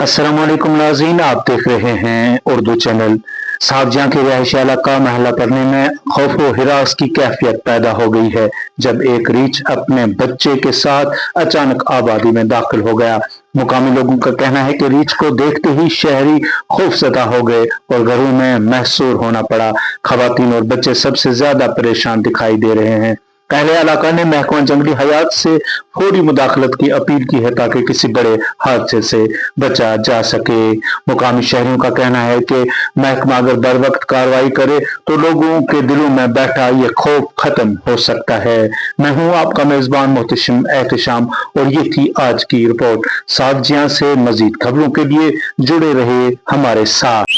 अस्सलाम वालेकुम नाज़रीन, आप देख रहे हैं उर्दू चैनल। साबजियां के रिहायशी इलाका महला पड़ने में खौफ व हिरास की कैफियत पैदा हो गई है जब एक रीछ अपने बच्चे के साथ अचानक आबादी में दाखिल हो गया। मुकामी लोगों का कहना है कि रीछ को देखते ही शहरी खौफजदा हो गए और घरों में महसूर होना पड़ा। खवातीन और बच्चे सबसे ज्यादा परेशान दिखाई दे रहे हैं। अहले इलाका ने महकमा जंगली हयात से फौरी मुदाखलत की अपील की है ताकि किसी बड़े हादसे से बचा जा सके। मुकामी शहरियों का कहना है कि महकमा अगर बर वक्त कार्रवाई करे तो लोगों के दिलों में बैठा ये खौफ खत्म हो सकता है। मैं हूं आपका मेजबान मोहतशिम एहतशाम और ये थी आज की रिपोर्ट। साबजियां से मजीद खबरों के लिए जुड़े रहे हमारे साथ।